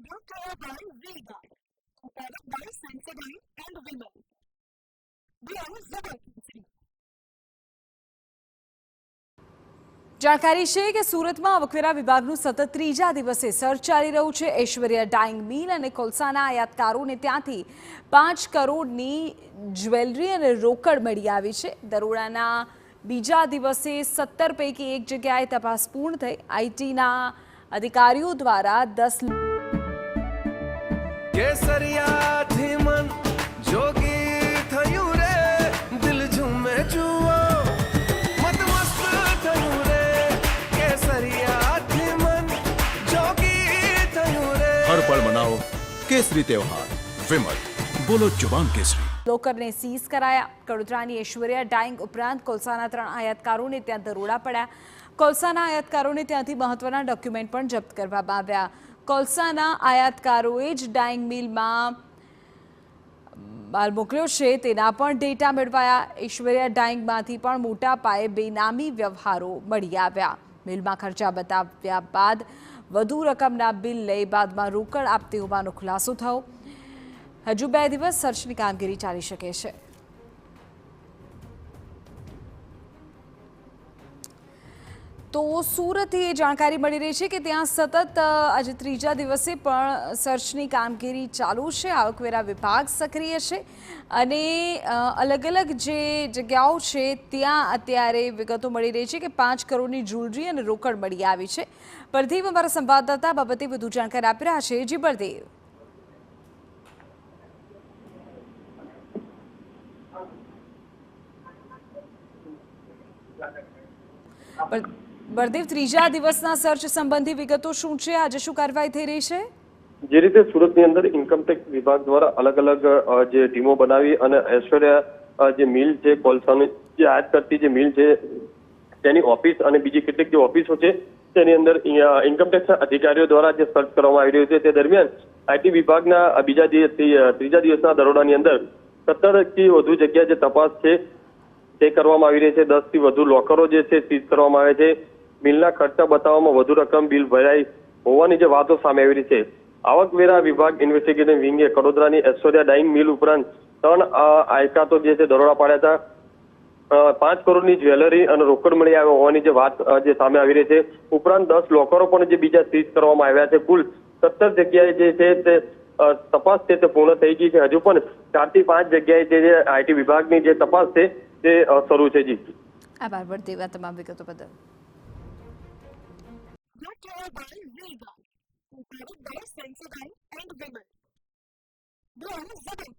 brought to you by V-Guard, operated by Sensodyne and Vimal. We are Zubal. જાણકારી છે કે સુરતમાં આવકવેરા વિભાગનું સતત ત્રીજા દિવસે સર્ચ ચાલી રહ્યું છે। ઐશ્વર્યા ડાઇંગ મિલ અને કોલસાના આયાતકારોને ત્યાંથી 5 કરોડની જ્વેલરી અને રોકડ મળી આવી છે। દરોડાના બીજા દિવસે 17 પૈકી એક જગ્યાએ તપાસ પૂર્ણ થઈ। આઈટીના અધિકારીઓ દ્વારા 10 કેસરિયાથી મન જોગી થયું રે, દિલ ઝૂમે જુઓ મત મસ્ત થયું રે, કેસરિયાથી મન જોગી થયું રે। हर पल मनाओ केसरी त्योहार। विमल, बोलो जुबान केसरी। લોકરને સીઝ કરાયા। કડોદરાની ઐશ્વર્યા ડાઇંગ ઉપરાંત કોલસાના 3 આયાતકારોને ત્યાં દરોડા પડ્યા। કોલસાના આયાતકારોને ત્યાંથી મહત્વના ડોક્યુમેન્ટ પણ જપ્ત કરવામાં આવ્યા। કોલસાના આયાતકારોએ જ ડાઇંગ મિલમાં માલ મોકલ્યો છે તેના પણ ડેટા મેળવાયા। ઐશ્વર્યા ડાઇંગમાંથી પણ મોટા પાયે બેનામી વ્યવહારો મળી આવ્યા। મિલમાં ખર્ચા બતાવ્યા બાદ વધુ રકમના બિલ લઈ બાદમાં રોકડ આપતી હોવાનો ખુલાસો થયો। હજુ 2 દિવસ સર્ચની કામગીરી ચાલી શકે છે। તો સુરતથી એ જાણકારી મળી રહી છે કે ત્યાં સતત આજે ત્રીજા દિવસે પણ સર્ચની કામગીરી ચાલુ છે। આવકવેરા વિભાગ સક્રિય છે અને અલગ અલગ જે જગ્યાઓ છે ત્યાં અત્યારે વિગતો મળી રહી છે કે 5 કરોડની જ્વેલરી અને રોકડ મળી આવી છે। પરદેવ અમારા સંવાદદાતા બાબતે વધુ જાણકારી આપી રહ્યા છે। જી પરદેવ। બળદેવ, ત્રીજા દિવસના સર્ચ સંબંધી વિગતો શું છે? આજે શું કાર્યવાહી થઈ રહી છે? જે રીતે સુરતની અંદર ઇન્કમટેક્સ વિભાગ દ્વારા અલગ અલગ જે ટીમો બનાવી અને ઐશ્વર્યા જે મિલ છે, કોલસાની જે આયાત કરતી જે મિલ છે તેની ઓફિસ અને બીજી કેટલીક જે ઓફિસો છે તેની અંદર ઇન્કમટેક્સના અધિકારીઓ દ્વારા જે સર્ચ કરવામાં આવી રહ્યું છે તે દરમિયાન આઈટી વિભાગના ત્રીજા દિવસના દરોડાની અંદર 17થી વધુ જગ્યા જે તપાસ છે તે કરવામાં આવી રહી છે। 10 થી વધુ લોકરો જે છે સીઝ કરવામાં આવે છે। મિલના ખર્ચા બતાવવામાં વધુ રકમ બિલ ભરાઈ હોવાની જે વાતો સામે આવી રહી છે। આવકવેરા વિભાગ ઇન્વેસ્ટિગેટિવ વિંગે કડોદરાની ઐશ્વર્યા ડાઇંગ મિલ ઉપરાંત 3 આયકાતો જે છે દરોડા પાડ્યા હતા। 5 કરોડની જ્વેલરી અને રોકડ મળી આવ્યો હોવાની જે વાત જે સામે આવી રહી છે। ઉપરાંત 10 લોકરો પણ જે બીજા સીઝ કરવામાં આવ્યા છે। કુલ 17 જગ્યાએ જે છે તે તપાસ છે તે પૂર્ણ થઈ ગઈ છે। હજુ પણ 4 થી 5 જગ્યાએ જે આઈટી વિભાગની જે તપાસ છે તે શરૂ છે। જી આભાર બળદેવ આ તમામ વિગતો બદલ। Brought to you by V-Guard, operated by Sensodyne and Vimal. We are Zubal.